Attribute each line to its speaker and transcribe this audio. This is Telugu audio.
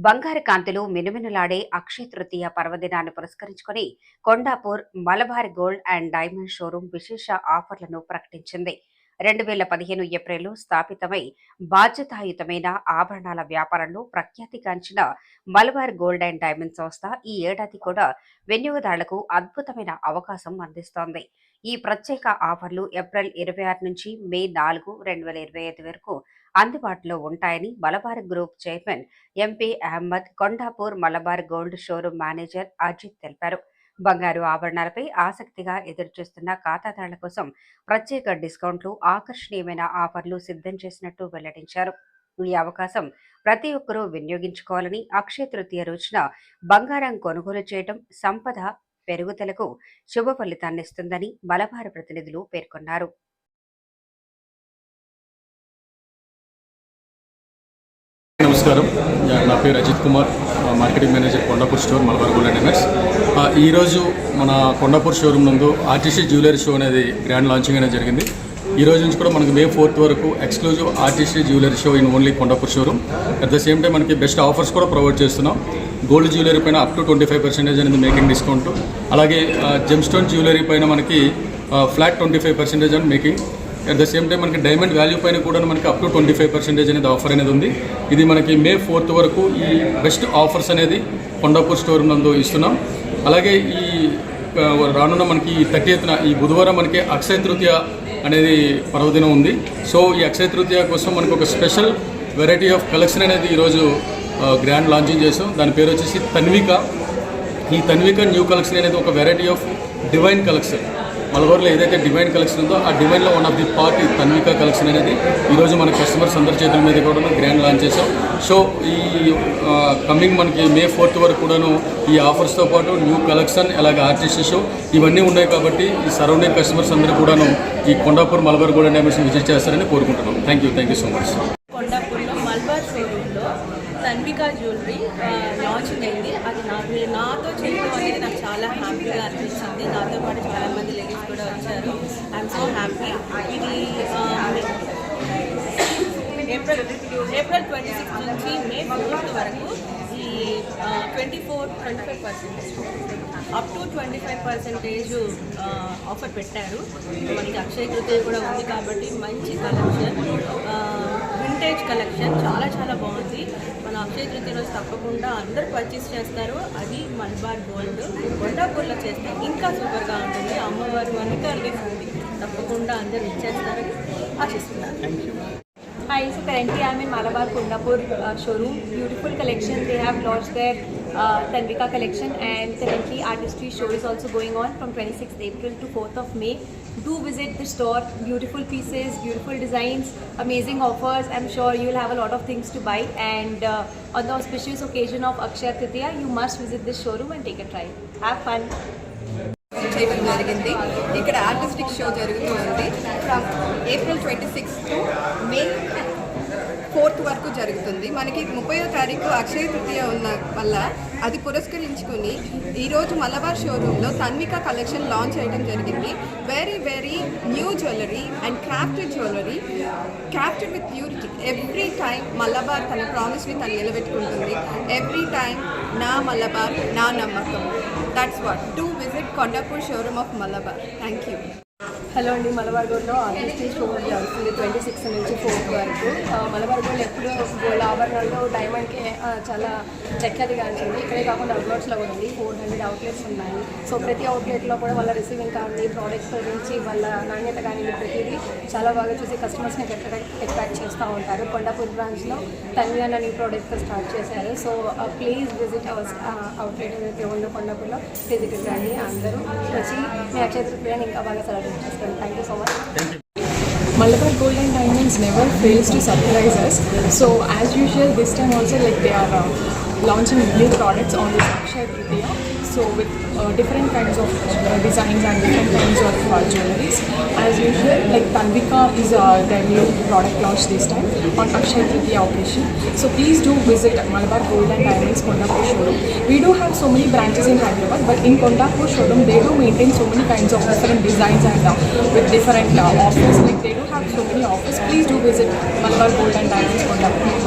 Speaker 1: బంగారు కాంతిలో మినుమినులాడే అక్షయ తృతీయ పర్వదినాన్ని పురస్కరించుకొని Kondapur Malabar gold and diamond showroom విశేష ఆఫర్లను ప్రకటించింది. 2015 ఏప్రిల్లో స్థాపితమై బాధ్యతాయుతమైన ఆభరణాల వ్యాపారంలో ప్రఖ్యాతిగాంచిన మలబార్ గోల్డ్ అండ్ డైమండ్ సంస్థ ఈ ఏడాది కూడా వినియోగదారులకు అద్భుతమైన అవకాశం అందిస్తోంది. ఈ ప్రత్యేక ఆఫర్లు ఏప్రిల్ 26 నుంచి మే 4, 2025 వరకు అందుబాటులో ఉంటాయని Malabar group chairman MP Ahmed, Kondapur Malabar gold showroom manager Ajit తెలిపారు. బంగారు ఆభరణాలపై ఆసక్తిగా ఎదురుచూస్తున్న ఖాతాదారుల కోసం ప్రత్యేక డిస్కౌంట్లు, ఆకర్షణీయమైన ఆఫర్లు సిద్ధం చేసినట్టు వెల్లడించారు. ఈ అవకాశం ప్రతి ఒక్కరూ వినియోగించుకోవాలని, అక్షయ తృతీయ రోజున బంగారం కొనుగోలు చేయడం సంపద పెరుగుదలకు శుభ ఫలితాన్నిస్తుందని మలబార్ ప్రతినిధులు పేర్కొన్నారు.
Speaker 2: నమస్కారం, నా పేరు Ajit Kumar, marketing manager Kondapur store Malabar gold and diamonds. ఈరోజు మన కొండాపూర్ షోరూమ్ నందు ఆర్టీసీ జ్యువెలరీ షో అనేది గ్రాండ్ లాంచింగ్ అనేది జరిగింది. ఈ రోజు నుంచి కూడా మనకి మే 4 వరకు exclusive RTC jewellery show in only Kondapur showroom. At the same time మనకి బెస్ట్ ఆఫర్స్ కూడా ప్రొవైడ్ చేస్తున్నాం. గోల్డ్ జ్యువెలరీ పైన అప్ టు 25% అనేది మేకింగ్ డిస్కౌంట్, అలాగే జెమ్ స్టోన్ జ్యువెలరీ పైన మనకి ఫ్లాట్ 25% అని making. At the same time మనకి డైమండ్ వాల్యూ పైన కూడా మనకి అప్ టు 25% అనేది ఆఫర్ అనేది ఉంది. ఇది మనకి మే 4 వరకు ఈ బెస్ట్ ఆఫర్స్ అనేది కొండాపూర్ స్టోర్ నందు ఇస్తున్నాం. అలాగే ఈ రానున్న మనకి 30th ఈ బుధవారం మనకి అక్షయ తృతీయ అనేది పర్వదినం ఉంది. సో ఈ అక్షయ తృతీయ కోసం మనకు ఒక స్పెషల్ వెరైటీ ఆఫ్ కలెక్షన్ అనేది ఈరోజు గ్రాండ్ లాంచింగ్ చేసాం. దాని పేరు వచ్చేసి తన్విక. ఈ తన్విక న్యూ కలెక్షన్ అనేది ఒక వెరైటీ ఆఫ్ డివైన్ కలెక్షన్. మలబార్లో ఏదైతే డివైన్ కలెక్షన్ ఉందో ఆ డివైన్లో వన్ ఆఫ్ ది పార్ట్ ఈ తన్విక కలెక్షన్ అనేది ఈరోజు మన కస్టమర్స్ అందరి చేతుల మీద కూడా గ్రాండ్ లాంచ్ చేసాం. సో ఈ కమింగ్ మనకి మే 4 వరకు కూడాను ఈ ఆఫర్స్తో పాటు న్యూ కలెక్షన్, అలాగే ఆర్టిస్ట్ షో ఇవన్నీ ఉన్నాయి. కాబట్టి ఈ సరౌండింగ్ కస్టమర్స్ అందరూ కూడాను ఈ Kondapur Malabar gold and diamonds visit చేస్తారని కోరుకుంటున్నాం. Thank you so much.
Speaker 3: కొండాపూర్లో మలబార్ షోరూంలో తన్విక జ్యువెలరీ లాంచింగ్ అయింది. అది నాతో చేయడం అనేది నాకు చాలా హ్యాపీగా అనిపించింది. నాతో పాటు చాలామంది లేడీస్ కూడా వచ్చారు. I'm so happy. ఇది ఏప్రిల్ 26 నుంచి మే 4 వరకు ఈ 25% అప్ టు 25% ఆఫర్ పెట్టారు. మనకి అక్షయ తృతీయ కూడా ఉంది కాబట్టి మంచి కలెక్షన్, వింటేజ్ కలెక్షన్ చాలా చాలా బాగుంది. మన అక్షయ తృతీయ రోజు తప్పకుండా అందరూ పర్చేస్ చేస్తారు. అది మలబార్ గోల్డ్ కొండాపూర్లో చేస్తే ఇంకా సూపర్గా ఉంటుంది. అమ్మవారు అనుకరిస్తుంది, తప్పకుండా అందరూ ఇచ్చేస్తారని ఆశిస్తున్నాను.
Speaker 4: Hi, so currently I'm in Malabar Kondapur showroom. Beautiful collection. They have launched their Tanvika collection, and currently artistry show is also going on from 26th April to 4th of May. Do visit the store. Beautiful pieces, beautiful designs, amazing offers. I'm sure you'll have a lot of things to buy, and on the auspicious occasion of Akshaya Tritiya, you must visit this showroom and take a try. Have fun.
Speaker 5: చేయడం జరిగింది. ఇక్కడ ఆర్టిస్టిక్ షో జరుగుతూ ఉంది. ఫ్రమ్ ఏప్రిల్ 26 టు మే 4 వరకు జరుగుతుంది. మనకి 30వ తారీఖు అక్షయ తృతీయ ఉన్న వల్ల అది పురస్కరించుకుని ఈరోజు మలబార్ షోరూంలో తన్విక కలెక్షన్ లాంచ్ చేయడం జరిగింది. Very very new jewellery and crafted jewellery, crafted with purity. Every time Malabar తన ప్రామిస్ని తను నిలబెట్టుకుంటుంది. ఎవ్రీ టైం నా మలబార్ నా నమ్మకం. That's what. Do visit Kondapur showroom of Malabar. Thank you.
Speaker 4: Hello అండి, మలబార్ గోల్డ్లో ఆర్టిస్ట్రీ షో జరుగుతుంది 26 నుంచి 4 వరకు. మలబార్ గోల్డ్ ఎప్పుడు గోల్డ్ ఆభరణాల్లో డైమండ్కి చాలా ప్రఖ్యాతిగాంచింది. ఇక్కడే కాకుండా అవుట్లెట్స్లో కూడా ఉంది. 400 అవుట్లెట్స్ ఉన్నాయి. సో ప్రతి అవుట్లెట్లో కూడా వాళ్ళ రిసీవింగ్ కానీ, ప్రోడక్ట్స్ గురించి, వాళ్ళ నాణ్యత కానీ ప్రతిదీ చాలా బాగా చూసి కస్టమర్స్ని అట్రాక్ట్ చేస్తూ ఉంటారు. కొండాపూర్ బ్రాంచ్లో తన్వి అన్న న్యూ ప్రోడక్ట్తో స్టార్ట్ చేశారు. So please visit our outlet ఏదైతే ఉందో కొండాపూర్లో విజిట్ కానీ అందరూ వచ్చి మీ అక్షయ తృతీయని ఇంకా బాగా సెలబ్రేట్ చేస్తారు. Thank you so much.
Speaker 6: Malabar Gold and Diamonds never fails to surprise us. So as usual, this time also they are launching new products on this Akshaya Tritiya. So with different kinds of designs and different kinds of jewelries. As usual, Tanvika is their new product launch this time on Akshaya Tritiya occasion. So please do visit Malabar Gold and Diamonds Kondapur showroom. We do have so many branches in Hyderabad, but in Kondapur showroom they do maintain so many kinds of different designs and with different offers. They do have so many offers. Please do visit Malabar Gold and Diamonds Kondapur.